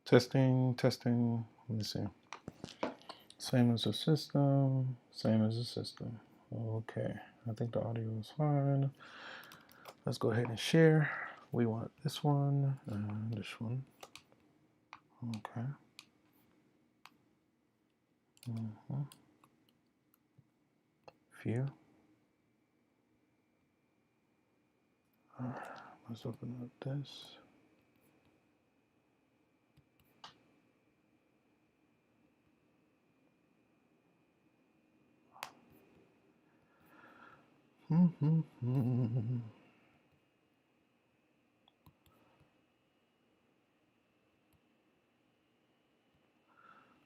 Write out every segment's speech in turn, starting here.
Testing, testing. Let me see. Same as the system, same as the system. Okay, I think the audio is fine. Let's go ahead and share. We want this one and this one. Okay. View. Let's open up this.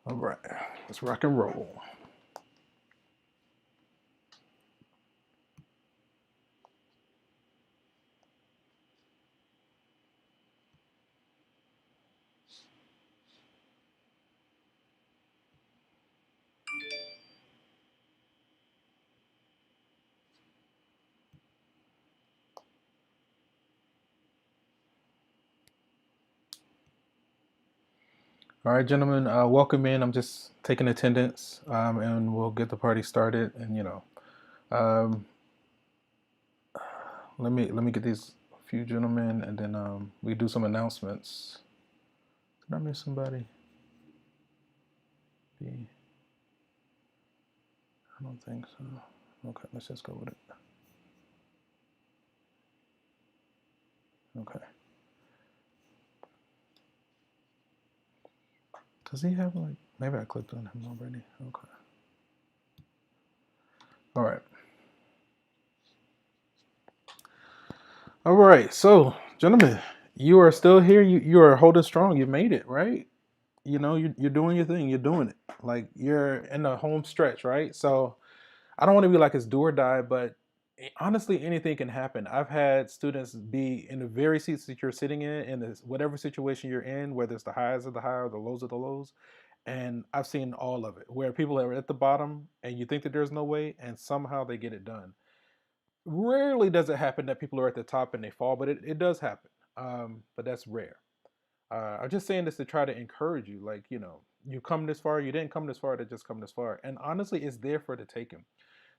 All right, let's rock and roll. All right, gentlemen, welcome in. I'm just taking attendance, and we'll get the party started. And um, let me get these few gentlemen, and then we do some announcements. Did I miss somebody? I don't think so. Okay, let's just go with it. Okay. Does he have like? Maybe I clicked on him already. Okay. All right. All right. So, gentlemen, you are still here. You are holding strong. You made it, right? You're doing your thing. You're doing it. Like you're in the home stretch, right? So I don't want to be like it's do or die, but honestly, anything can happen. I've had students be in the very seats that you're sitting in this, whatever situation you're in, whether it's the highs of the high or the lows of the lows. And I've seen all of it, where people are at the bottom and you think that there's no way, and somehow they get it done. Rarely does it happen that people are at the top and they fall, but it does happen. But that's rare. I'm just saying this to try to encourage you. Like, you come this far, you didn't come this far to just come this far. And honestly, it's there for the taking.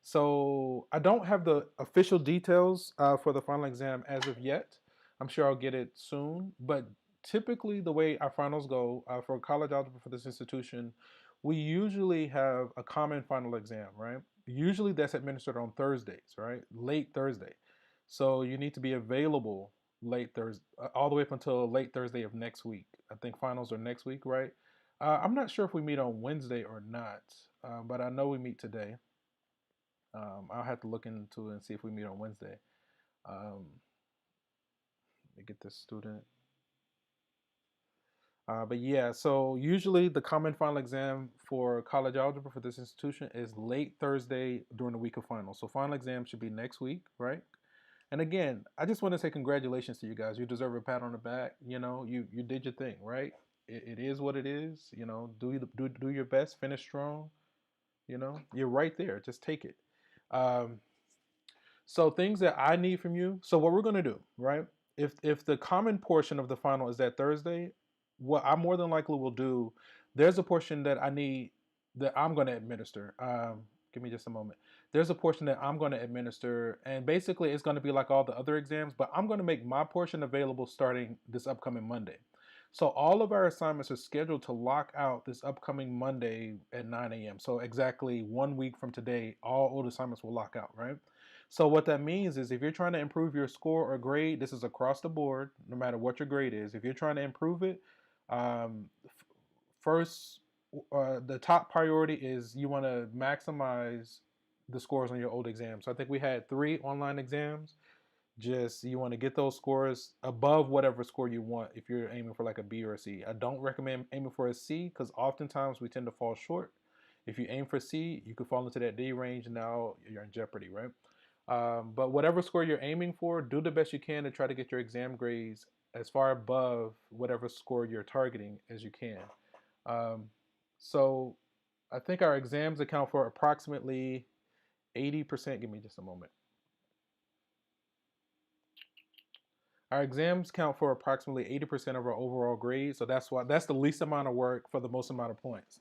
So I don't have the official details for the final exam as of yet. I'm sure I'll get it soon. But typically, the way our finals go for college algebra for this institution, we usually have a common final exam, right? Usually that's administered on Thursdays, right? Late Thursday. So you need to be available late Thursday, all the way up until late Thursday of next week. I think finals are next week, right? I'm not sure if we meet on Wednesday or not, but I know we meet today. I'll have to look into it and see if we meet on Wednesday. Um, Let me get this student. But yeah, so usually the common final exam for college algebra for this institution is late Thursday during the week of finals. So final exam should be next week, right? And again, I just want to say congratulations to you guys. You deserve a pat on the back. You did your thing, right? It is what it is. Do your best, finish strong. You're right there. Just take it. Um, So things that I need from you. So what we're gonna do, right? If the common portion of the final is that Thursday, what I more than likely will do, there's a portion that I need that I'm gonna administer. Give me just a moment. There's a portion that I'm gonna administer, and basically it's gonna be like all the other exams, but I'm gonna make my portion available starting this upcoming Monday. So all of our assignments are scheduled to lock out this upcoming Monday at 9 a.m. So exactly 1 week from today, all old assignments will lock out, right? So what that means is if you're trying to improve your score or grade, this is across the board, no matter what your grade is. If you're trying to improve it, first, the top priority is you want to maximize the scores on your old exams. So I think we had 3 online exams. Just you want to get those scores above whatever score you want if you're aiming for like a B or a C. I don't recommend aiming for a C because oftentimes we tend to fall short. If you aim for C, you could fall into that D range. And now you're in jeopardy, right? But whatever score you're aiming for, do the best you can to try to get your exam grades as far above whatever score you're targeting as you can. Um, so I think our exams account for approximately 80%. Give me just a moment. Our exams count for approximately 80% of our overall grade, so that's the least amount of work for the most amount of points.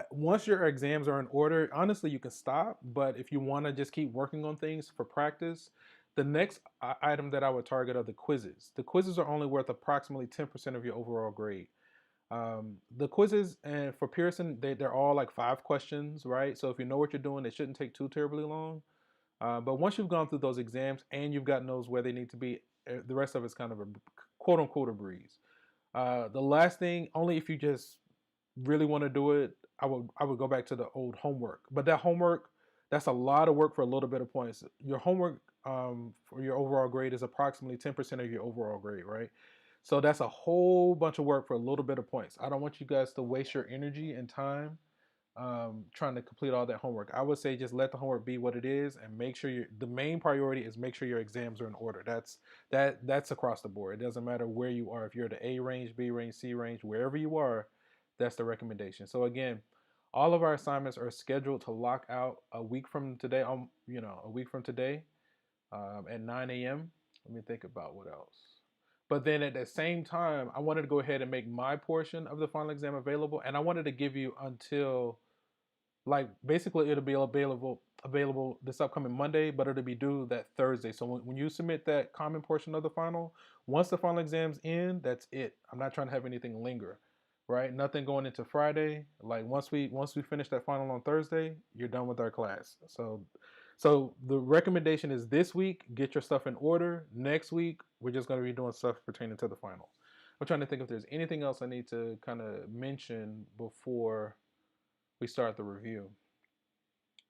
Once your exams are in order, honestly, you can stop. But if you want to just keep working on things for practice, the next item that I would target are the quizzes. The quizzes are only worth approximately 10% of your overall grade. The quizzes and for Pearson, they're all like 5 questions, right? So if you know what you're doing, it shouldn't take too terribly long. But once you've gone through those exams and you've gotten those where they need to be, the rest of it's kind of a quote unquote a breeze. The last thing, only if you just really want to do it, I would go back to the old homework. But that homework, that's a lot of work for a little bit of points. Your homework for your overall grade is approximately 10% of your overall grade, right? So that's a whole bunch of work for a little bit of points. I don't want you guys to waste your energy and time trying to complete all that homework. I would say just let the homework be what it is, and make sure the main priority is make sure your exams are in order. That's across the board. It doesn't matter where you are. If you're the A range, B range, C range, wherever you are, that's the recommendation. So again, all of our assignments are scheduled to lock out a week from today. A week from today at 9 a.m. Let me think about what else. But then at the same time, I wanted to go ahead and make my portion of the final exam available, and I wanted to give you until like basically it'll be available this upcoming Monday, but it'll be due that Thursday. So when you submit that common portion of the final, once the final exams end, that's it. I'm not trying to have anything linger, right? Nothing going into Friday. Like once we finish that final on Thursday, you're done with our class. So the recommendation is this week, get your stuff in order. Next week, we're just going to be doing stuff pertaining to the final. I'm trying to think if there's anything else I need to kind of mention before we start the review.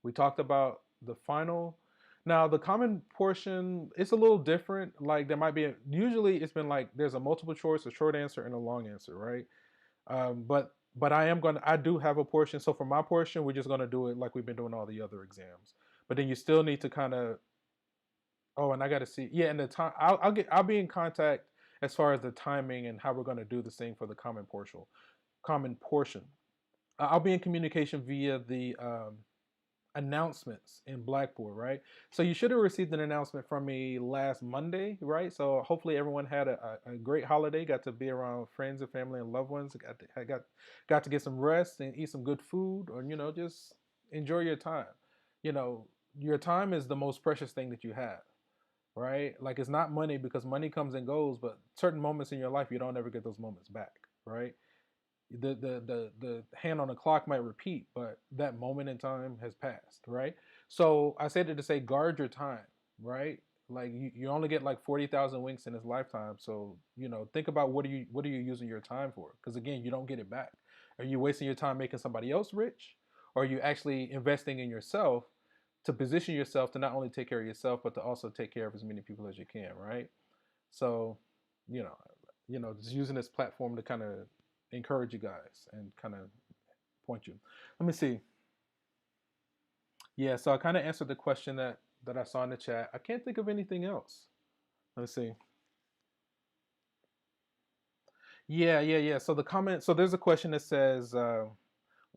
We talked about the final. Now, the common portion, it's a little different. Like there might be, usually it's been like there's a multiple choice, a short answer, and a long answer, right? But I do have a portion. So for my portion, we're just gonna do it like we've been doing all the other exams. But then you still need to kind of, oh, and I got to see, yeah, and the time, I'll be in contact as far as the timing and how we're gonna do this thing for the common portion. I'll be in communication via the announcements in Blackboard, right? So you should have received an announcement from me last Monday, right? So hopefully everyone had a great holiday, got to be around friends and family and loved ones, got to get some rest and eat some good food, or just enjoy your time. You know, your time is the most precious thing that you have, right? Like it's not money because money comes and goes, but certain moments in your life you don't ever get those moments back, right? The hand on the clock might repeat, but that moment in time has passed, right? So I said it to say guard your time, right? Like you only get like 40,000 winks in this lifetime, so think about what are you using your time for? Because again, you don't get it back. Are you wasting your time making somebody else rich, or are you actually investing in yourself to position yourself to not only take care of yourself but to also take care of as many people as you can, right? So, you know, just using this platform to kind of encourage you guys and kind of point you. Let me see. Yeah, so I kind of answered the question that I saw in the chat. I can't think of anything else. Let's see. Yeah. So the comment. So there's a question that says,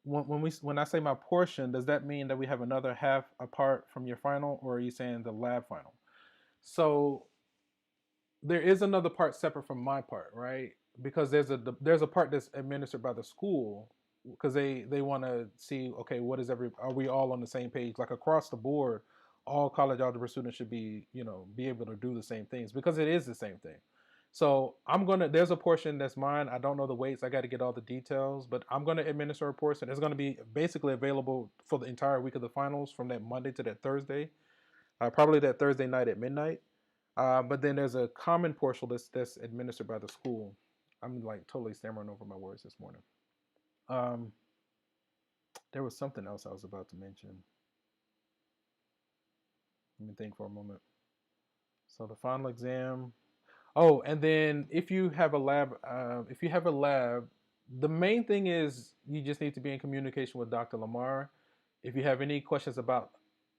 when I say my portion, does that mean that we have another half apart from your final, or are you saying the lab final? So there is another part separate from my part, right? Because there's a part that's administered by the school because they want to see, okay, are we all on the same page, like across the board? All college algebra students should be able to do the same things because it is the same thing. So there's a portion that's mine. I don't know the weights. I got to get all the details, but I'm gonna administer a portion. It's gonna be basically available for the entire week of the finals from that Monday to that Thursday, probably that Thursday night at midnight. But then there's a common portion that's administered by the school. I'm like totally stammering over my words this morning. Um, there was something else I was about to mention. Let me think for a moment. So the final exam. Oh, and then if you have a lab, the main thing is you just need to be in communication with Dr. Lamar. If you have any questions about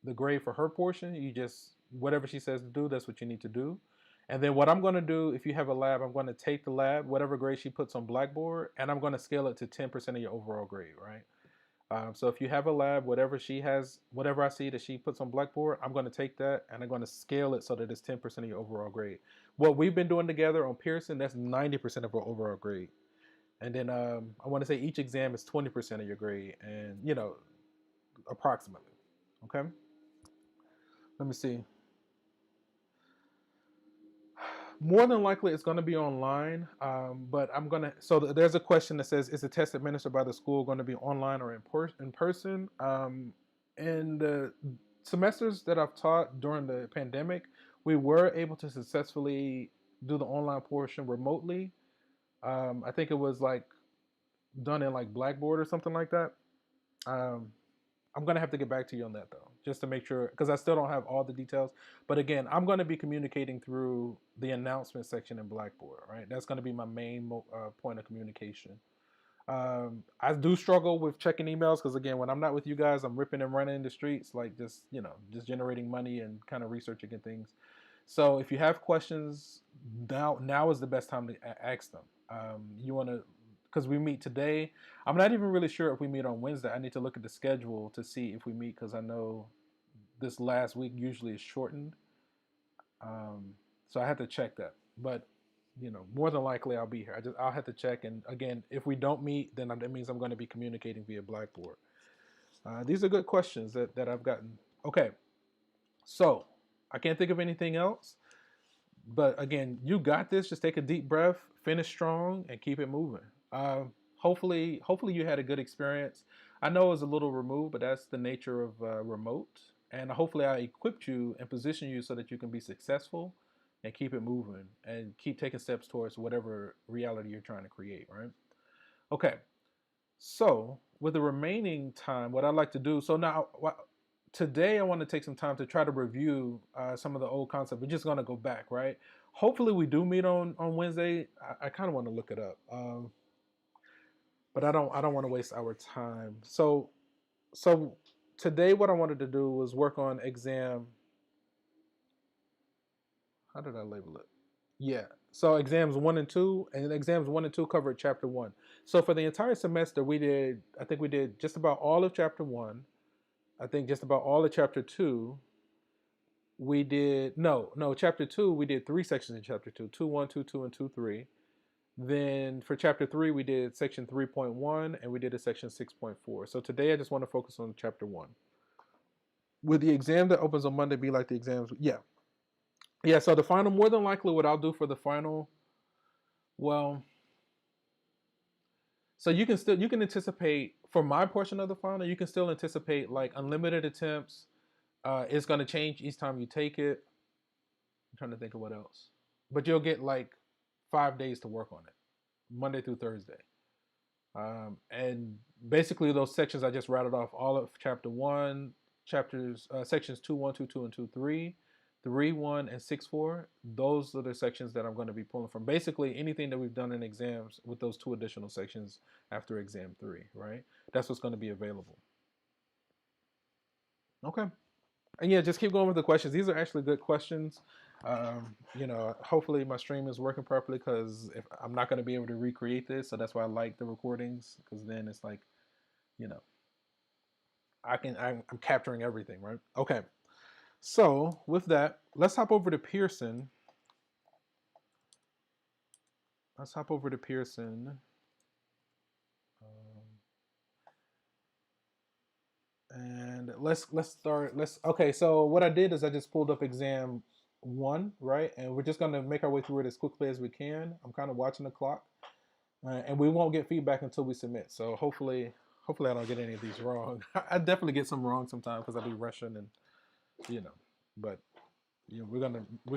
the grade for her portion, you just whatever she says to do, that's what you need to do. And then what I'm going to do, if you have a lab, I'm going to take the lab, whatever grade she puts on Blackboard, and I'm going to scale it to 10% of your overall grade, right? So if you have a lab, whatever she has, whatever I see that she puts on Blackboard, I'm going to take that and I'm going to scale it so that it's 10% of your overall grade. What we've been doing together on Pearson, that's 90% of our overall grade. And then I want to say each exam is 20% of your grade, and approximately. Okay. Let me see. More than likely, it's going to be online, but I'm going to. So there's a question that says, "Is the test administered by the school going to be online or in person?" In the semesters that I've taught during the pandemic, we were able to successfully do the online portion remotely. I think it was like done in like Blackboard or something like that. Um, I'm gonna have to get back to you on that though, just to make sure, because I still don't have all the details. But again, I'm gonna be communicating through the announcement section in Blackboard, right? That's gonna be my main point of communication. I do struggle with checking emails because again, when I'm not with you guys, I'm ripping and running in the streets, like just generating money and kind of researching and things. So if you have questions, now is the best time to ask them. You want to, because we meet today. I'm not even really sure if we meet on Wednesday. I need to look at the schedule to see if we meet because I know this last week usually is shortened. So I have to check that. But more than likely I'll be here. I'll have to check. And again, if we don't meet, then that means I'm going to be communicating via Blackboard. These are good questions that I've gotten. Okay, so I can't think of anything else. But again, you got this. Just take a deep breath, finish strong, and keep it moving. Hopefully you had a good experience. I know it was a little removed, but that's the nature of remote. And hopefully I equipped you and positioned you so that you can be successful and keep it moving and keep taking steps towards whatever reality you're trying to create, right? Okay. So with the remaining time, what I'd like to do, so now today I want to take some time to try to review some of the old concepts. We're just going to go back, right? Hopefully we do meet on Wednesday. I kind of want to look it up, but I don't want to waste our time. So today what I wanted to do was work on exam. How did I label it? Yeah. So exams 1 and 2, and exams 1 and 2 covered chapter 1. So for the entire semester, I think we did just about all of chapter 1. I think just about all of chapter 2. We did no chapter 2. We did 3 sections in chapter 2: 2.1, 2.2, and 2.3. Then for chapter 3, we did section 3.1, and we did a section 6.4. So today I just want to focus on chapter 1. Would the exam that opens on Monday be like the exams? Yeah. So the final, more than likely, what I'll do for the final, well, so you can anticipate for my portion of the final, you can still anticipate like unlimited attempts. It's going to change each time you take it. I'm trying to think of what else, but you'll get like 5 days to work on it, Monday through Thursday. And basically, those sections I just rattled off, all of chapter 1, sections 2.1, 2.2, and 2.3, 3.1, and 6.4. Those are the sections that I'm going to be pulling from. Basically, anything that we've done in exams with those 2 additional sections after exam 3, right? That's what's going to be available. Okay. And yeah, just keep going with the questions. These are actually good questions. Hopefully my stream is working properly because if I'm not going to be able to recreate this, so that's why I like the recordings because then it's like, you know, I'm capturing everything, right? Okay. So with that, let's hop over to Pearson. And let's start. Okay. So what I did is I just pulled up exam 1, right? And we're just gonna make our way through it as quickly as we can. I'm kind of watching the clock, and we won't get feedback until we submit. So hopefully I don't get any of these wrong. I definitely get some wrong sometimes because I be rushing and you know, but we're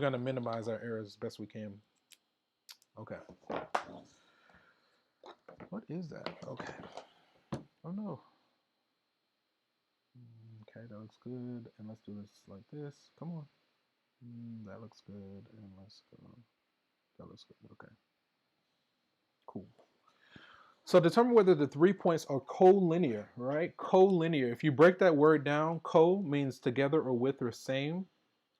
gonna minimize our errors as best we can. Okay. What is that? Okay. Oh no. Okay, that looks good. And let's do this like this. Come on. That looks good. And let's go. That looks good. Okay. Cool. So determine whether the 3 points are collinear, right? Collinear. If you break that word down, co means together or with or same,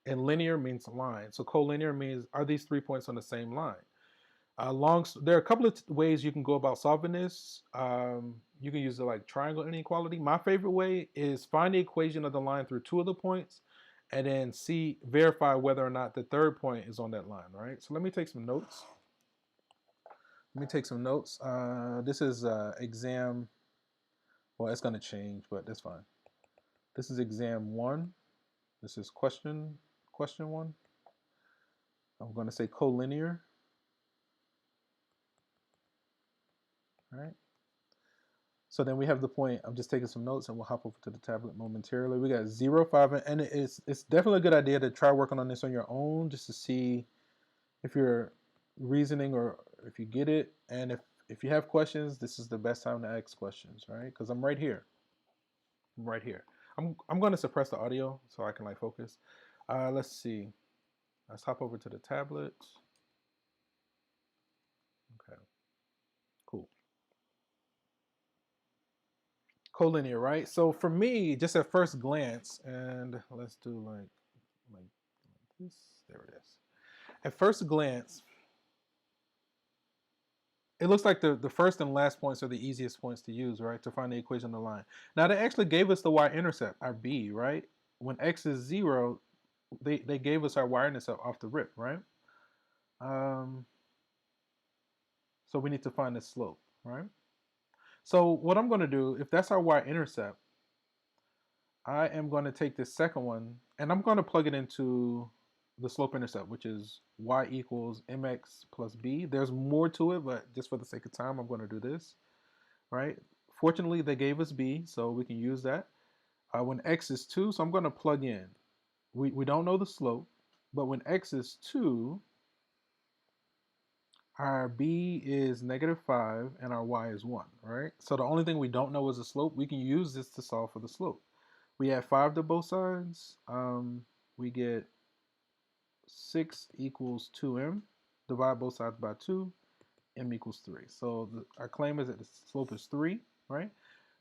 and linear means line. So collinear means are these 3 points on the same line? There are a couple of ways you can go about solving this. You can use the like triangle inequality. My favorite way is find the equation of the line through two of the points, and then verify whether or not the third point is on that line. Right. So let me take some notes. This is exam. Well, it's going to change, but that's fine. This is exam 1. This is question 1. I'm going to say collinear. All right. So then we have the point. I'm just taking some notes, and we'll hop over to the tablet momentarily. We got 0, 5, and it's definitely a good idea to try working on this on your own, just to see if you're reasoning or if you get it. And if you have questions, this is the best time to ask questions, right? Because I'm right here. I'm going to suppress the audio so I can like focus. Let's see. Let's hop over to the tablet. Okay. Cool. Collinear, right? So for me, just at first glance, and let's do like this. There it is. At first glance, it looks like the first and last points are the easiest points to use, right? To find the equation of the line. Now they actually gave us the y-intercept, our b, right? When x is 0, they gave us our y-intercept off the rip, right? So we need to find the slope, right? So what I'm going to do, if that's our y-intercept, I am going to take this second one, and I'm going to plug it into the slope-intercept, which is y equals mx plus b. There's more to it, but just for the sake of time, I'm going to do this, right? Fortunately, they gave us b, so we can use that. When x is 2, so I'm going to plug in. We don't know the slope, but when x is 2, our b is -5 and our y is 1, right? So the only thing we don't know is the slope. We can use this to solve for the slope. We add 5 to both sides. We get 6 equals 2m. Divide both sides by 2. M equals 3. So our claim is that the slope is 3, right?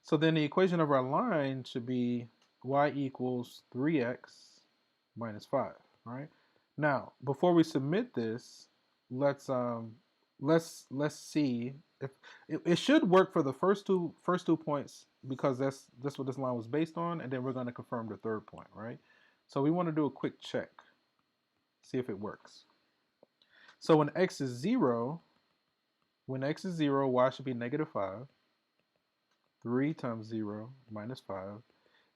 So then the equation of our line should be y equals 3x minus 5, right? Now, before we submit this, let's see if it should work for the first two points, because that's what this line was based on, and then we're going to confirm the third point, right? So we want to do a quick check, see if it works. So when x is 0, y should be -5. 3 times 0 minus 5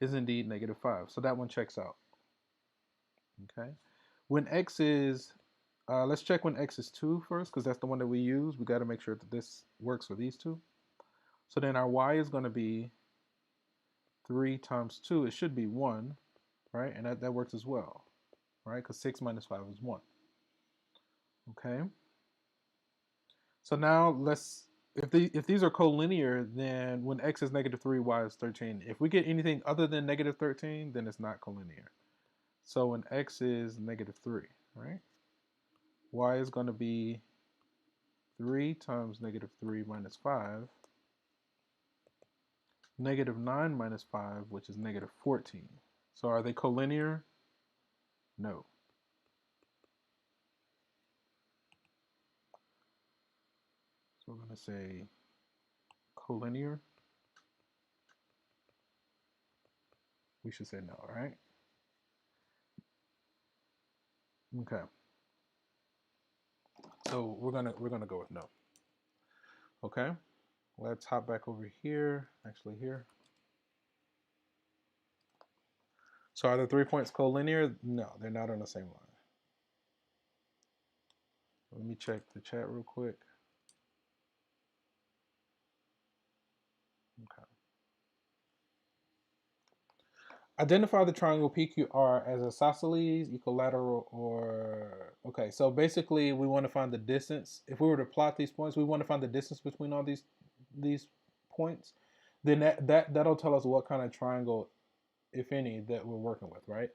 is indeed -5. So that one checks out. Okay. When x is, let's check when x is 2 first, because that's the one that we use. We got to make sure that this works for these two. So then our y is going to be 3 times 2. It should be 1, right? And that works as well, right? Because 6 minus 5 is 1. Okay. So now if these are collinear, then when x is -3, y is 13. If we get anything other than -13, then it's not collinear. So when x is -3, right? Y is going to be 3 times -3 minus 5. -9 minus 5, which is -14. So are they collinear? No. So we're going to say collinear. We should say no, right? Okay. So we're gonna go with no. Okay. Let's hop back over here. Actually, here. So are the 3 points collinear? No, they're not on the same line. Let me check the chat real quick. Okay. Identify the triangle PQR as isosceles, equilateral, or... Okay, so basically we want to find the distance. If we were to plot these points, we want to find the distance between all these points. Then that'll tell us what kind of triangle, if any, that we're working with, right?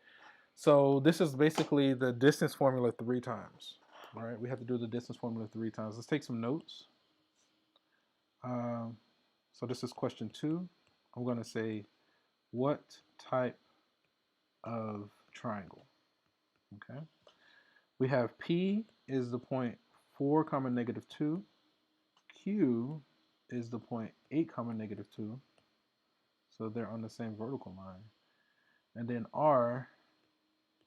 So this is basically the distance formula 3 times, right? We have to do the distance formula 3 times. Let's take some notes. So this is question 2. I'm going to say, what type of triangle? Okay. We have P is the point 4 comma negative 2. Q is the point 8 comma negative 2. So they're on the same vertical line. And then R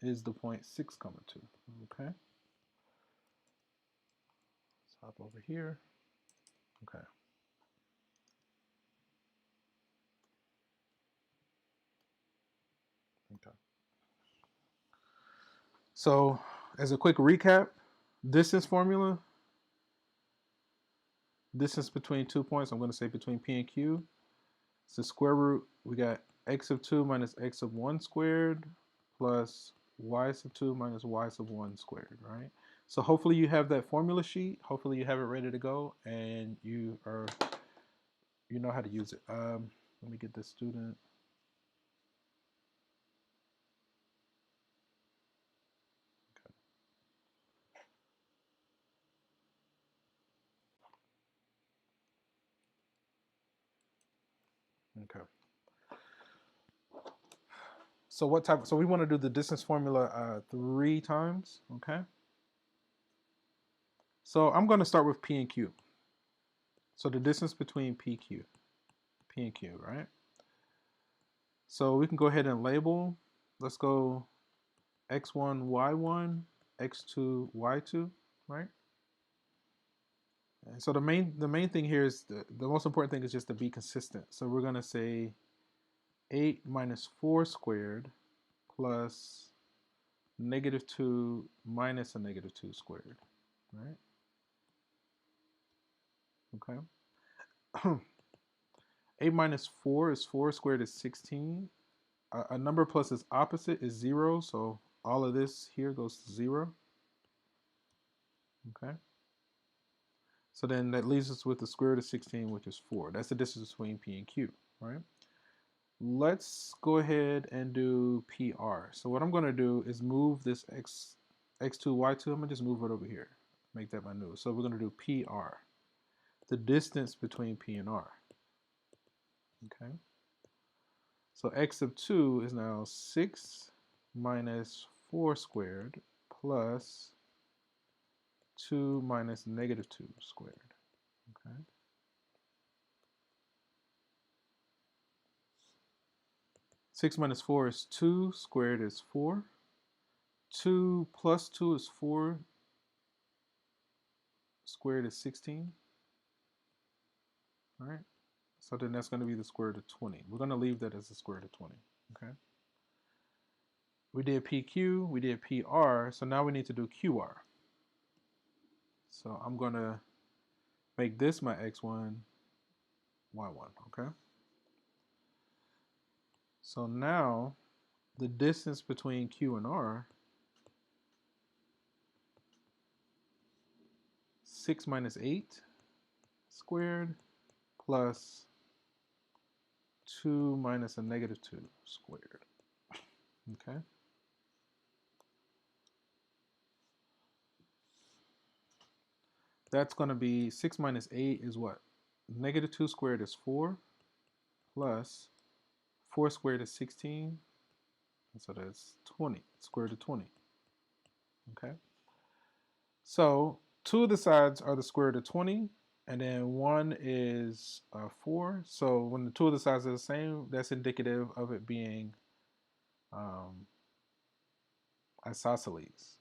is the point 6 comma 2. Okay. Let's hop over here. Okay. Okay. So as a quick recap, distance formula, distance between 2 points, I'm going to say between P and Q. It's the square root. We got x of 2 minus x of 1 squared plus y sub 2 minus y sub 1 squared, right? So hopefully you have that formula sheet. Hopefully you have it ready to go and you know how to use it. Let me get this student. Okay. So what type? So we want to do the distance formula 3 times. Okay. So I'm going to start with P and Q. So the distance between P and Q, right? So we can go ahead and label. Let's go x1, y1, x2, y2, right? And so the main thing here is the most important thing is just to be consistent. So we're going to say 8 minus 4 squared plus negative 2 minus a negative 2 squared, right? Okay. 8 minus 4 is 4 squared is 16. A number plus its opposite is 0, so all of this here goes to 0. Okay. So then that leaves us with the square root of 16, which is 4. That's the distance between P and Q, right? Let's go ahead and do PR. So what I'm going to do is move this x2, y2. I'm going to just move it over here. Make that my new. So we're going to do PR, the distance between P and R. Okay. So x of 2 is now 6 minus 4 squared plus 2 minus negative 2 squared. Okay. 6 minus 4 is 2, squared is 4. 2 plus 2 is 4, squared is 16. All right. So then that's going to be the square root of 20. We're going to leave that as the square root of 20. Okay. We did PQ, we did PR, so now we need to do QR. So I'm going to make this my x1, y1, okay? So now the distance between Q and R, 6 minus 8 squared plus 2 minus a negative 2 squared, okay? That's going to be 6 minus 8 is what? Negative 2 squared is 4 plus 4 squared is 16. And so that's 20, square root of 20. Okay. So 2 of the sides are the square root of 20, and then 1 is 4. So when the 2 of the sides are the same, that's indicative of it being isosceles.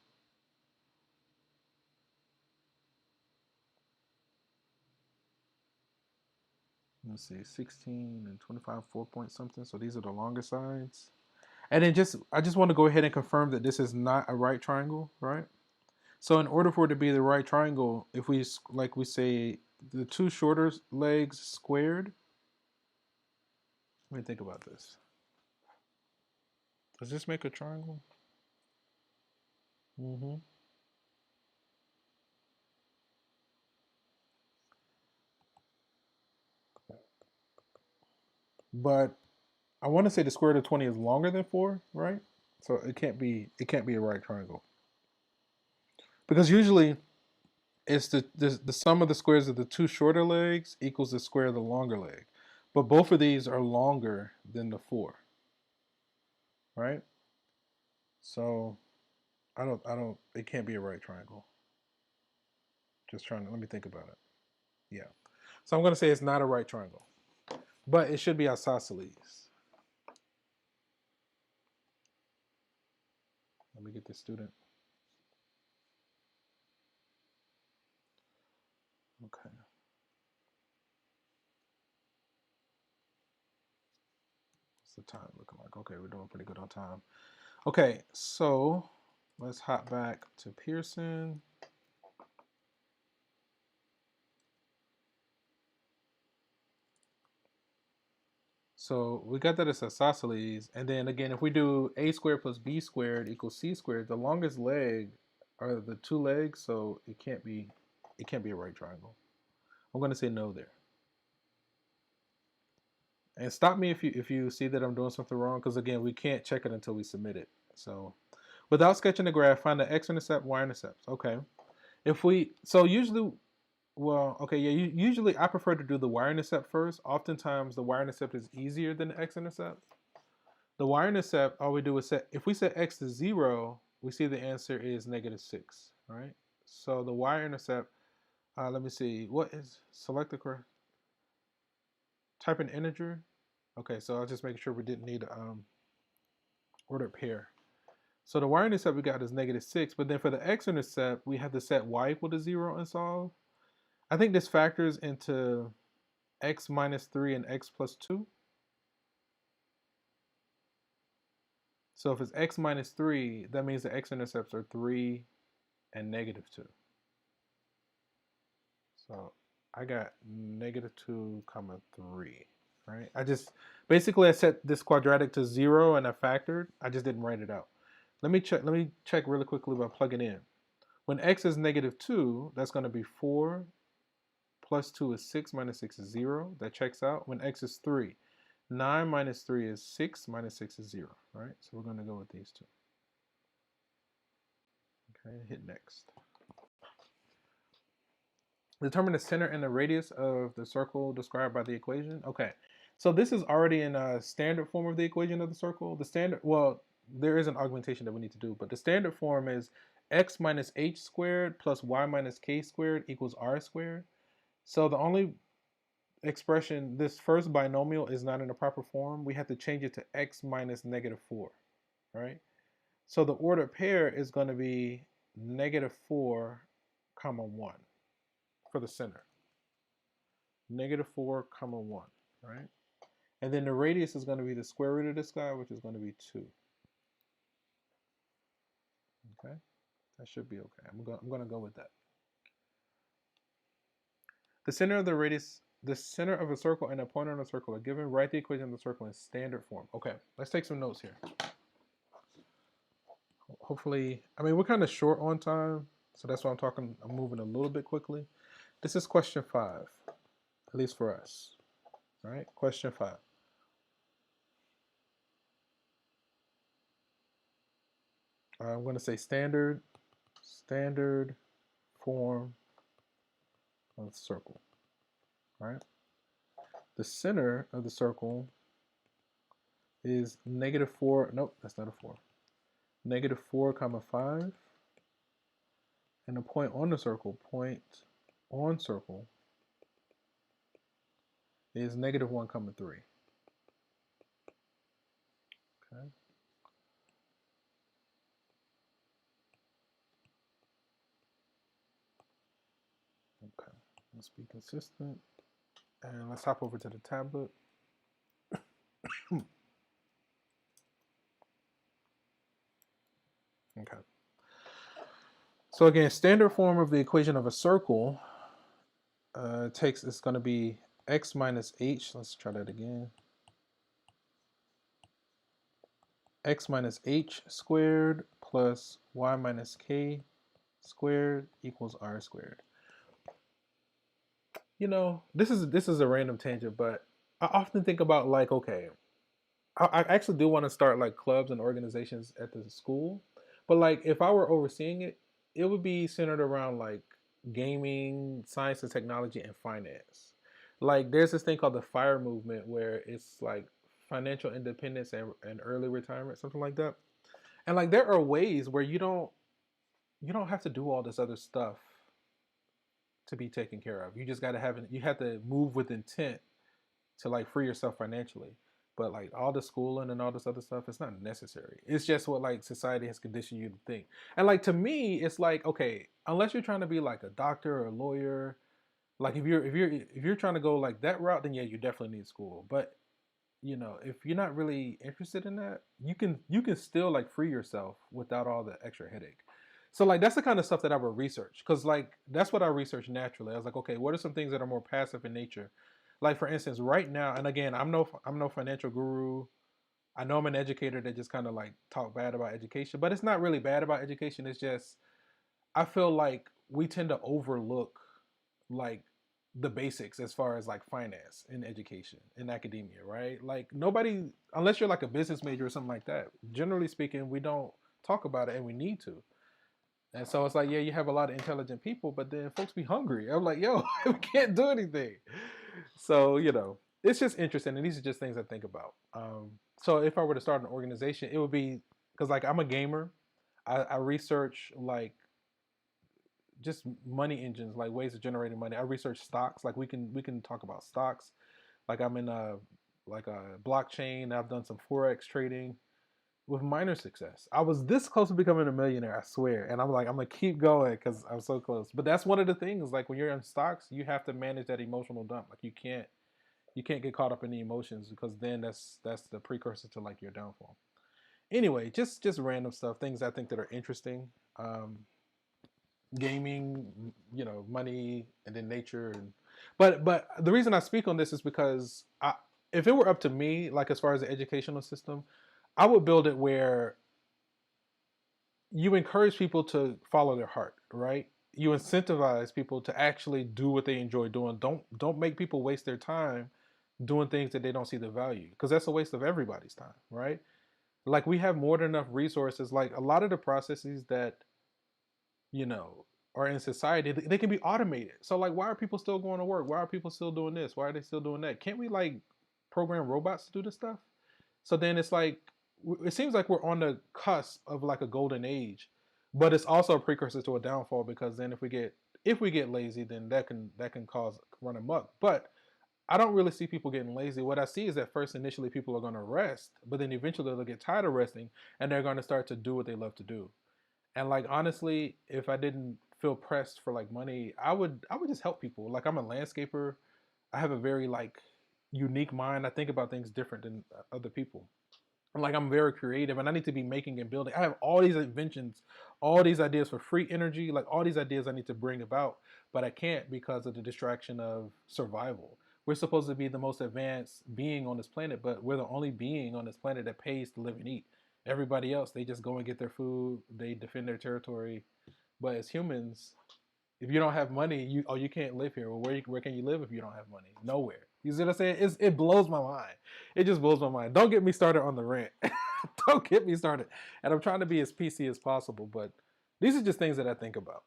Let's see, 16 and 25, 4 point something. So these are the longer sides. And then I just want to go ahead and confirm that this is not a right triangle, right? So in order for it to be the right triangle, if we, like we say, the 2 shorter legs squared, let me think about this. Does this make a triangle? Mm-hmm. But I want to say the square root of 20 is longer than 4, right? So it can't be a right triangle. Because usually it's the sum of the squares of the 2 shorter legs equals the square of the longer leg. But both of these are longer than the 4. Right? So it can't be a right triangle. Just trying to, let me think about it. Yeah. So I'm going to say it's not a right triangle, but it should be isosceles. Let me get this student. Okay. What's the time looking like? Okay, we're doing pretty good on time. Okay, so let's hop back to Pearson. So we got that it's isosceles, and then again, if we do a squared plus b squared equals c squared, the longest leg are the two legs, so it can't be a right triangle. I'm going to say no there. And stop me if you see that I'm doing something wrong, because again, we can't check it until we submit it. So without sketching the graph, find the x-intercept, y-intercepts. Okay. If we, so usually, well, okay, yeah, usually I prefer to do the y-intercept first. Oftentimes the y-intercept is easier than the x-intercept. The y-intercept, all we do is set, if we set x to 0, we see the answer is -6, right? So the y-intercept, let me see, what is, select the correct, type an integer. Okay, so I'll just make sure we didn't need ordered pair. So the y-intercept we got is -6, but then for the x-intercept, we have to set y equal to 0 and solve. I think this factors into x minus 3 and x plus 2. So if it's x minus 3, that means the x-intercepts are 3 and -2. So I got -2 comma 3, right? I just, basically I set this quadratic to 0 and I factored. I just didn't write it out. Let me check really quickly by plugging in. When x is -2, that's going to be 4 plus 2 is 6 minus 6 is 0. That checks out. When x is 3, 9 minus 3 is 6 minus 6 is 0, right? So we're going to go with these two. Okay, hit next. Determine the center and the radius of the circle described by the equation. Okay, so this is already in a standard form of the equation of the circle. The standard, well, there is an augmentation that we need to do, but the standard form is x minus h squared plus y minus k squared equals r squared. So the only expression, this first binomial is not in the proper form. We have to change it to x minus -4, right? So the ordered pair is going to be -4 comma 1 for the center. -4 comma 1, right? And then the radius is going to be the square root of this guy, which is going to be 2. Okay, that should be okay. I'm going to go with that. The center of the radius, the center of a circle and a point on a circle are given. Write the equation of the circle in standard form. Okay, let's take some notes here. Hopefully, I mean, we're kind of short on time, so that's why I'm moving a little bit quickly. This is question 5, at least for us. All right, question 5. I'm going to say standard form of the circle. All right. The center of the circle is -4. Nope, that's not a 4. -4 comma 5. And the point on the circle, point on circle, is -1 comma 3. Okay. Okay. Let's be consistent. And let's hop over to the tablet. Okay. So again, standard form of the equation of a circle it's going to be x minus h. Let's try that again. X minus h squared plus y minus k squared equals r squared. You know, this is a random tangent, but I often think about, like, okay, I actually do want to start like clubs and organizations at the school, but like if I were overseeing it, it would be centered around like gaming, science and technology, and finance. Like there's this thing called the FIRE movement where it's like financial independence and early retirement, something like that. And like there are ways where you don't have to do all this other stuff to be taken care of. You just got to you have to move with intent to like free yourself financially. But like all the schooling and all this other stuff, it's not necessary. It's just what like society has conditioned you to think. And like to me, it's like, okay, unless you're trying to be like a doctor or a lawyer, like if you're trying to go like that route, then yeah, you definitely need school. But if you're not really interested in that, you can still like free yourself without all the extra headache. So like that's the kind of stuff that I would research, because like that's what I research naturally. I was like, okay, what are some things that are more passive in nature? Like for instance, right now, and again, I'm no financial guru. I know I'm an educator that just kind of like talk bad about education, but it's not really bad about education. It's just I feel like we tend to overlook like the basics as far as like finance in education in academia, right? Like nobody, unless you're like a business major or something like that, generally speaking, we don't talk about it, and we need to. And so it's like, yeah, you have a lot of intelligent people, but then folks be hungry. I'm like, yo, we can't do anything. So, it's just interesting. And these are just things I think about. So if I were to start an organization, it would be because like I'm a gamer. I research like just money engines, like ways of generating money. I research stocks. Like we can talk about stocks. Like I'm in a blockchain. I've done some forex trading with minor success. I was this close to becoming a millionaire, I swear. And I'm like, I'm gonna keep going because I'm so close. But that's one of the things. Like when you're in stocks, you have to manage that emotional dump. Like you can't get caught up in the emotions, because then that's the precursor to like your downfall. Anyway, just random stuff, things I think that are interesting. Gaming, money, and then nature, and but the reason I speak on this is because if it were up to me, like as far as the educational system, I would build it where you encourage people to follow their heart, right? You incentivize people to actually do what they enjoy doing. Don't make people waste their time doing things that they don't see the value, because that's a waste of everybody's time, right? Like we have more than enough resources. Like a lot of the processes that you know are in society, they can be automated. So like, why are people still going to work? Why are people still doing this? Why are they still doing that? Can't we like program robots to do this stuff? So then it's like it seems like we're on the cusp of like a golden age, but it's also a precursor to a downfall, because then if we get lazy, then that can cause run amok. But I don't really see people getting lazy. What I see is that first, initially, people are going to rest, but then eventually they'll get tired of resting, and they're going to start to do what they love to do. And like honestly, if I didn't feel pressed for like money, I would just help people. Like I'm a landscaper. I have a very like unique mind. I think about things different than other people. Like I'm very creative, and I need to be making and building. I have all these inventions, all these ideas for free energy, like all these ideas I need to bring about, but I can't because of the distraction of survival. We're supposed to be the most advanced being on this planet, but we're the only being on this planet that pays to live and eat. Everybody else, they just go and get their food, they defend their territory. But as humans, if you don't have money, you can't live here. Well, where can you live if you don't have money? Nowhere. You see what I'm saying? It blows my mind. It just blows my mind. Don't get me started on the rant. Don't get me started. And I'm trying to be as PC as possible, but these are just things that I think about,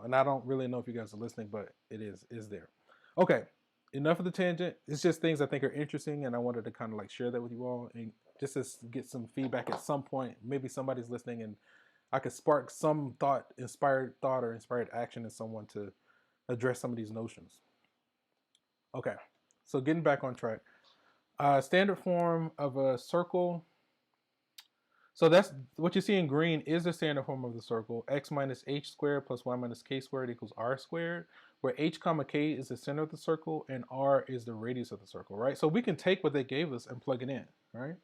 And I don't really know if you guys are listening, but it is there. Okay, enough of the tangent. It's just things I think are interesting, and I wanted to kind of like share that with you all, and just to get some feedback at some point. Maybe somebody's listening, and I could spark some inspired thought or inspired action in someone to address some of these notions. Okay, so getting back on track. Standard form of a circle. So that's what you see in green is the standard form of the circle. X minus h squared plus y minus k squared equals r squared, where h comma k is the center of the circle and r is the radius of the circle, right? So we can take what they gave us and plug it in, right?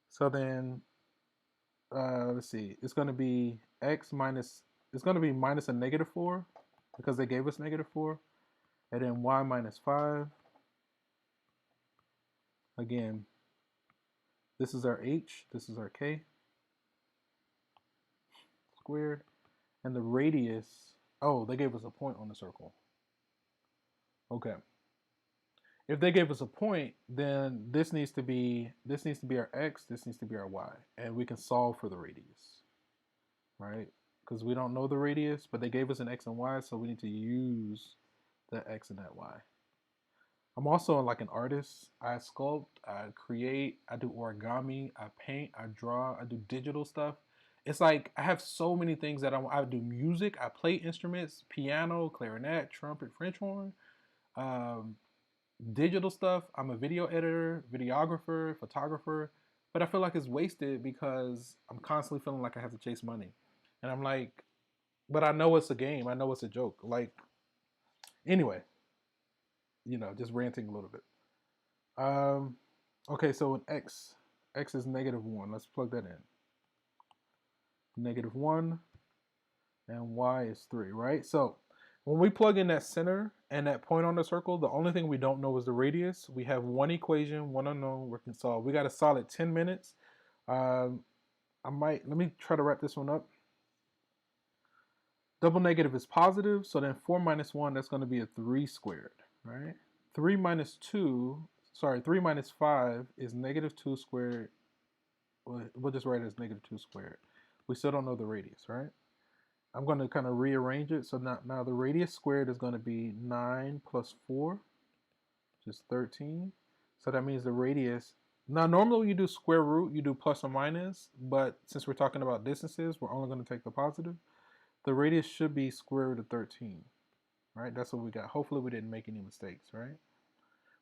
So then let's see, it's going to be it's going to be minus a negative 4 because they gave us negative 4, and then y minus 5. Again, this is our h, this is our k squared, and the radius, oh, they gave us a point on the circle. Okay. If they gave us a point, then this needs to be our x, this needs to be our y, and we can solve for the radius, right? Because we don't know the radius, but they gave us an x and y, so we need to use that x and that y. I'm also like an artist. I sculpt, I create, I do origami, I paint, I draw, I do digital stuff. it's like I have so many things that I do music. I play instruments, piano, clarinet, trumpet, French horn, um, digital stuff. I'm a video editor, videographer, photographer, but I feel like it's wasted because I'm constantly feeling like I have to chase money, and I'm like, but I know it's a game. I know it's a joke. Like anyway, just ranting a little bit. Um, okay, so in x is -1. Let's plug that in. -1 and y is 3, right? So when we plug in that center and that point on the circle, the only thing we don't know is the radius. We have one equation, one unknown we can solve. We got a solid 10 minutes. Um, let me try to wrap this one up. Double negative is positive, so then 4 minus 1, that's going to be a 3 squared, right? 3 minus 5 is -2 squared. We'll just write it as -2 squared. We still don't know the radius, right? I'm going to kind of rearrange it. So now the radius squared is going to be 9 plus 4, which is 13. So that means the radius. Now, normally when you do square root, you do plus or minus. But since we're talking about distances, we're only going to take the positive. The radius should be square root of 13, right? That's what we got. Hopefully we didn't make any mistakes, right?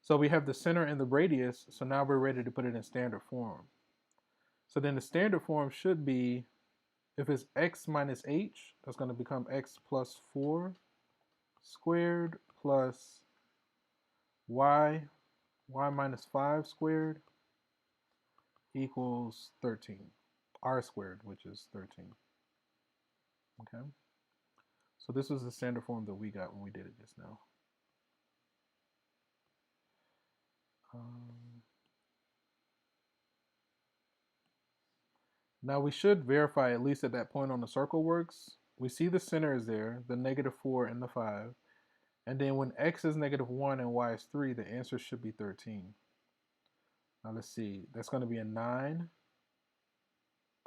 So we have the center and the radius. So now we're ready to put it in standard form. So then the standard form should be, if it's x minus h, that's going to become x plus 4 squared plus y minus 5 squared equals 13. R squared, which is 13. Okay? So this was the standard form that we got when we did it just now. Now we should verify at least at that point on the circle works. We see the center is there, the -4 and the 5. And then when x is -1 and y is 3, the answer should be 13. Now let's see. That's going to be a 9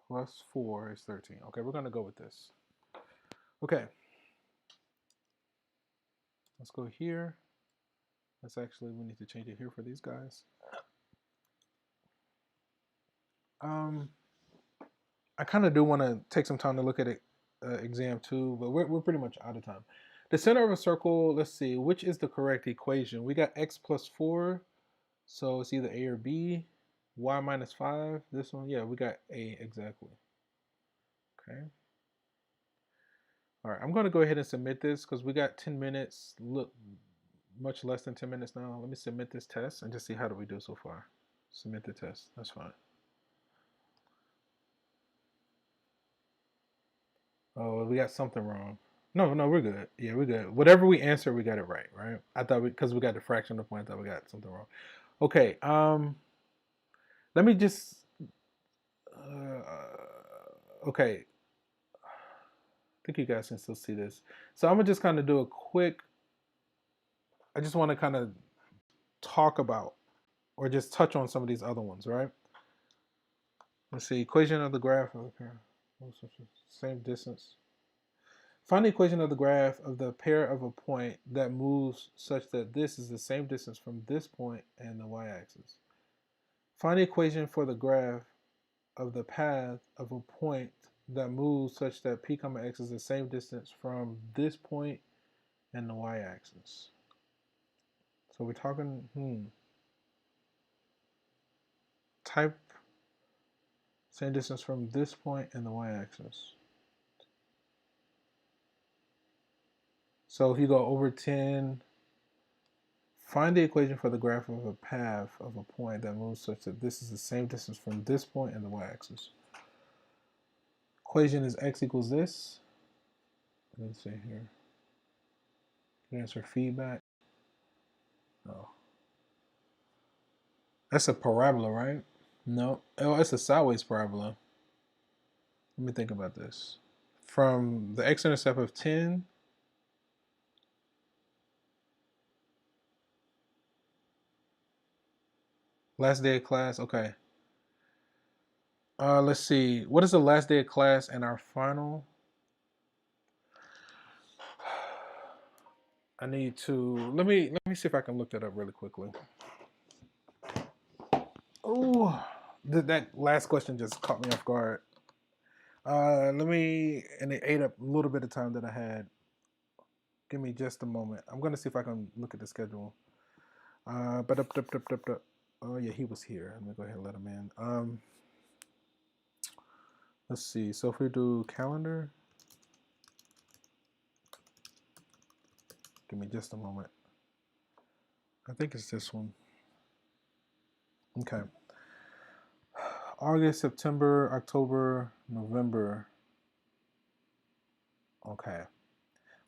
plus 4 is 13. Okay, we're going to go with this. Okay. Let's go here. We need to change it here for these guys. I kind of do want to take some time to look at it, exam 2, but we're pretty much out of time. The center of a circle, let's see, which is the correct equation? We got x plus 4, so it's either a or b. Y minus 5, this one, yeah, we got a exactly. Okay. All right, I'm going to go ahead and submit this because we got 10 minutes, look, much less than 10 minutes now. Let me submit this test and just see how do we do so far. Submit the test, that's fine. Oh, we got something wrong. No, we're good. Yeah, we're good. Whatever we answer, we got it right? I thought because we got the fraction of the point, I thought we got something wrong. Okay, let me just, okay. I think you guys can still see this. So I'm gonna just kind of do a quick, I just want to kind of talk about or just touch on some of these other ones, right? Let's see, equation of the graph of the pair, same distance. Find the equation of the graph of the pair of a point that moves such that this is the same distance from this point and the y-axis. Find the equation for the graph of the path of a point that moves such that p, x is the same distance from this point and the y-axis. So we're talking, type, same distance from this point and the y-axis. So if you go over 10, find the equation for the graph of a path of a point that moves such that this is the same distance from this point and the y-axis. Equation is x equals this. Let's see here. Answer feedback. Oh. That's a parabola, right? No. Oh, it's a sideways parabola. Let me think about this. From the x-intercept of 10, last day of class, okay. Let's see. What is the last day of class and our final? I need to let me see if I can look that up really quickly. Oh, that last question just caught me off guard. And it ate up a little bit of time that I had. Give me just a moment. I'm gonna see if I can look at the schedule. But oh yeah, he was here. Let me go ahead and let him in. Let's see. So if we do calendar, give me just a moment. I think it's this one. Okay. August, September, October, November. Okay.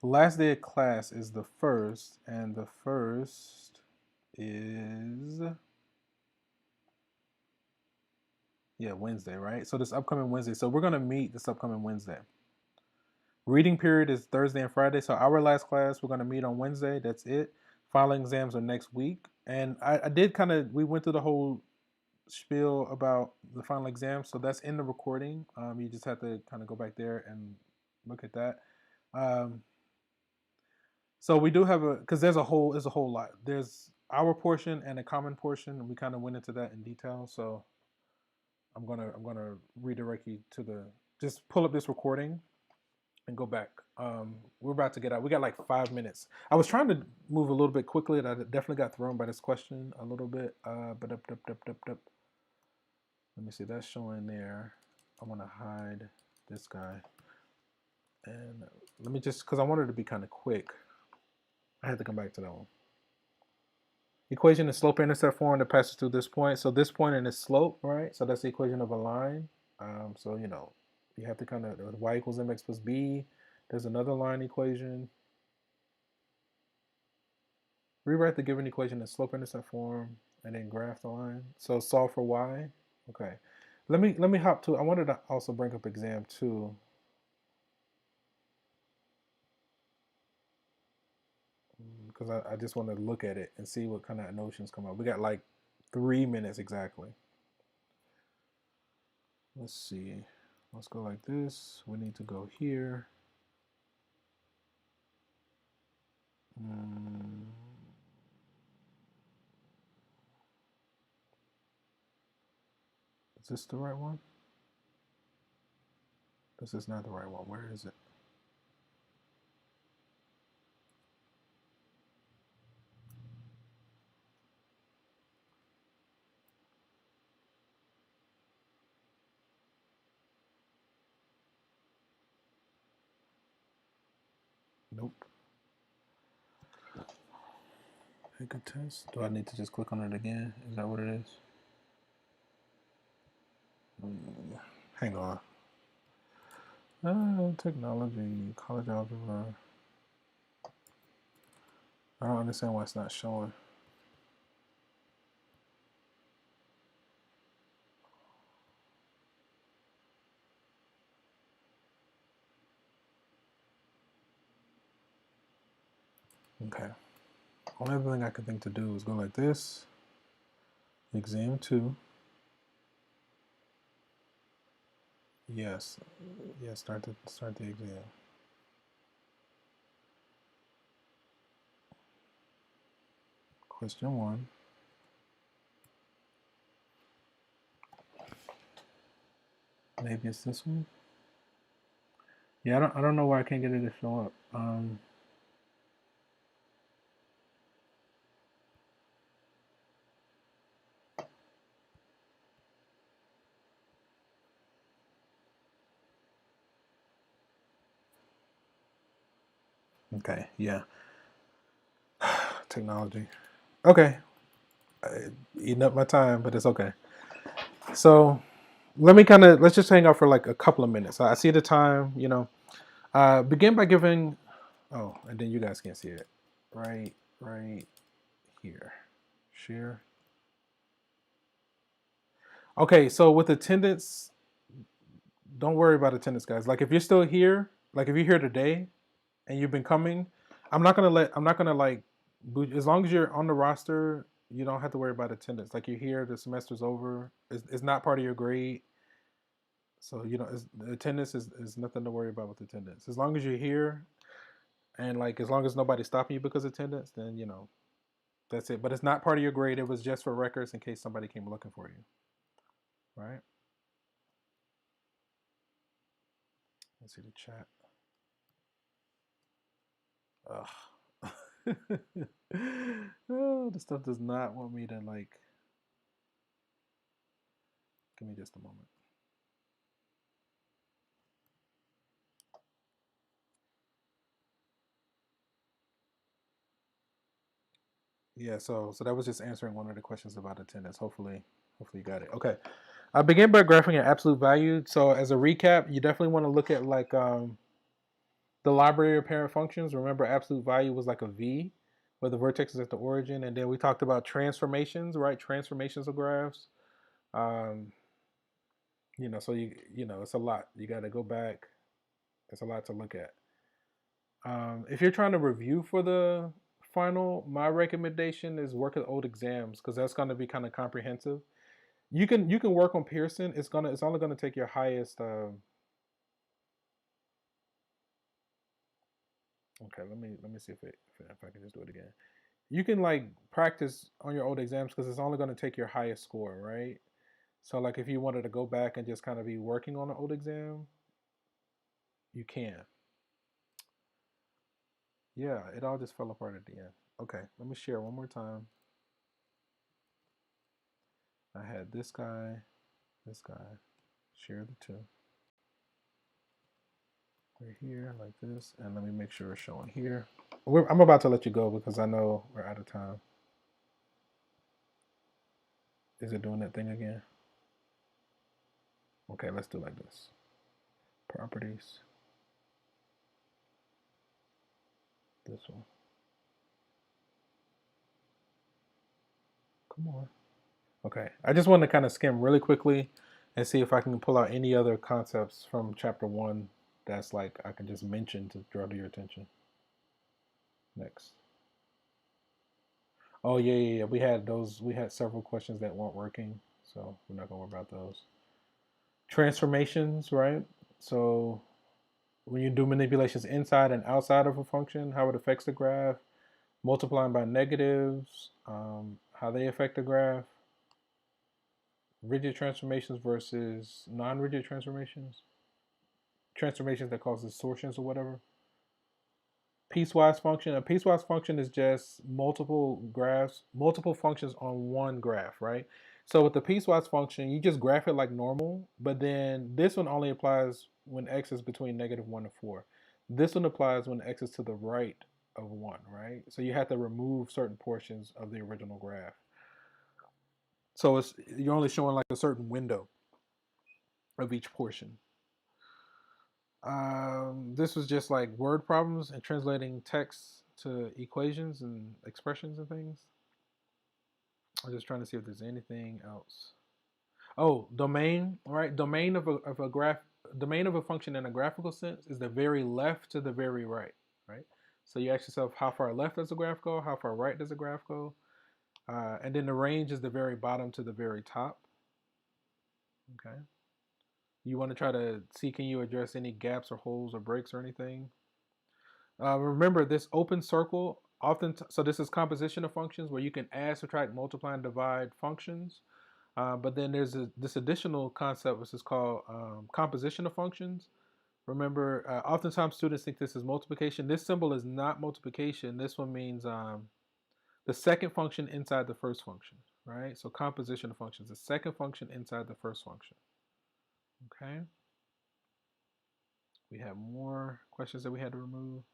Last day of class is the 1st, and the 1st is, yeah, Wednesday, right? So this upcoming Wednesday. So we're going to meet this upcoming Wednesday. Reading period is Thursday and Friday. So our last class, we're going to meet on Wednesday. That's it. Final exams are next week. And I did kind of, we went through the whole spiel about the final exam. So that's in the recording. You just have to kind of go back there and look at that. So we do have because there's a whole lot. There's our portion and a common portion, and we kind of went into that in detail. So I'm gonna redirect you to just pull up this recording and go back. We're about to get out. We got like 5 minutes. I was trying to move a little bit quickly, and I definitely got thrown by this question a little bit. But let me see. That's showing there. I want to hide this guy, and let me just because I wanted to be kind of quick. I had to come back to that one. Equation is slope-intercept form that passes through this point. So this point in its slope, right? So that's the equation of a line. So, you have to kind of, y equals mx plus b. There's another line equation. Rewrite the given equation in slope-intercept form and then graph the line. So solve for y. Okay. Let me hop to, I wanted to also bring up exam 2. Because I just want to look at it and see what kind of notions come up. We got like 3 minutes exactly. Let's see. Let's go like this. We need to go here. Is this the right one? This is not the right one. Where is it? Nope. Take a test. Do I need to just click on it again? Is that what it is? Hang on. Technology, college algebra. I don't understand why it's not showing. Okay. Only thing I can think to do is go like this. Exam 2. Yes. Yes, start the exam. Question 1. Maybe it's this one. Yeah, I don't know why I can't get it to show up. Okay, yeah. Technology. Okay. Eating up my time, but it's okay. So let's just hang out for like a couple of minutes. I see the time, begin by giving, and then you guys can't see it. Right here. Share. Okay, so with attendance, don't worry about attendance, guys. Like if you're still here, like if you're here today and you've been coming, I'm not gonna like, as long as you're on the roster, you don't have to worry about attendance. Like you're here, the semester's over. It's not part of your grade. So attendance is nothing to worry about with attendance. As long as you're here, and like as long as nobody's stopping you because of attendance, then that's it. But it's not part of your grade. It was just for records in case somebody came looking for you, right? Let's see the chat. Ugh. Oh, this stuff does not want me to like. Give me just a moment. Yeah, so that was just answering one of the questions about attendance. Hopefully you got it. Okay. I begin by graphing an absolute value. So as a recap, you definitely want to look at like the library of parent functions. Remember, absolute value was like a V, where the vertex is at the origin, and then we talked about transformations, right? Transformations of graphs. Um, so it's a lot. You got to go back. It's a lot to look at. If you're trying to review for the final, my recommendation is work at old exams because that's going to be kind of comprehensive. You can work on Pearson. It's only gonna take your highest. Okay, let me see if I can just do it again. You can like practice on your old exams because it's only gonna take your highest score, right? So like if you wanted to go back and just kind of be working on an old exam, you can. Yeah, it all just fell apart at the end. Okay, let me share one more time. I had this guy, share the two. We're here like this, and let me make sure it's showing here. I'm about to let you go because I know we're out of time. Is it doing that thing again? Okay, let's do like this. Properties. This one. Come on. Okay, I just want to kind of skim really quickly and see if I can pull out any other concepts from chapter 1 that's like I can just mention to draw to your attention. Next. Oh yeah. We had those. We had several questions that weren't working, so we're not gonna worry about those. Transformations, right? So when you do manipulations inside and outside of a function, how it affects the graph, multiplying by negatives, how they affect the graph, rigid transformations versus non-rigid transformations, transformations that cause distortions or whatever. Piecewise function. A piecewise function is just multiple graphs, multiple functions on one graph, right? So with the piecewise function, you just graph it like normal, but then this one only applies when x is between -1 and 4. This one applies when x is to the right of 1, right? So you have to remove certain portions of the original graph. So you're only showing like a certain window of each portion. This was just like word problems and translating text to equations and expressions and things. I'm just trying to see if there's anything else. Oh, domain, right? Domain of a function in a graphical sense is the very left to the very right, right? So you ask yourself, how far left does a graph go? How far right does a graph go? And then the range is the very bottom to the very top. Okay. You want to try to see, can you address any gaps or holes or breaks or anything? Remember this open circle often. So this is composition of functions where you can add, subtract, multiply, and divide functions. But then there's this additional concept which is called composition of functions. Remember, oftentimes students think this is multiplication. This symbol is not multiplication. This one means the second function inside the first function, right? So composition of functions, the second function inside the first function. Okay. We have more questions that we had to remove.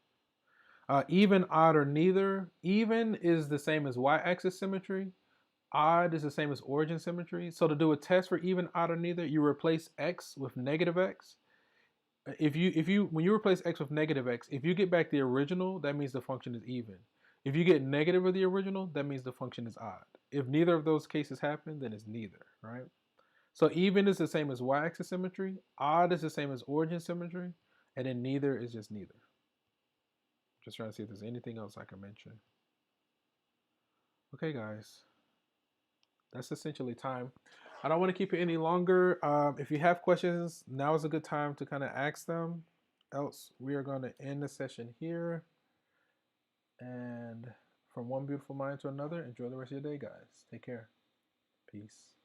Even, odd, or neither. Even is the same as y-axis symmetry. Odd is the same as origin symmetry. So to do a test for even, odd, or neither, you replace x with negative x. When you replace x with negative x, if you get back the original, that means the function is even. If you get negative of the original, that means the function is odd. If neither of those cases happen, then it's neither, right? So even is the same as y-axis symmetry, odd is the same as origin symmetry, and then neither is just neither. Just trying to see if there's anything else I can mention. Okay, guys. That's essentially time. I don't want to keep it any longer. If you have questions, now is a good time to kind of ask them. Else, we are going to end the session here. And from one beautiful mind to another, enjoy the rest of your day, guys. Take care. Peace.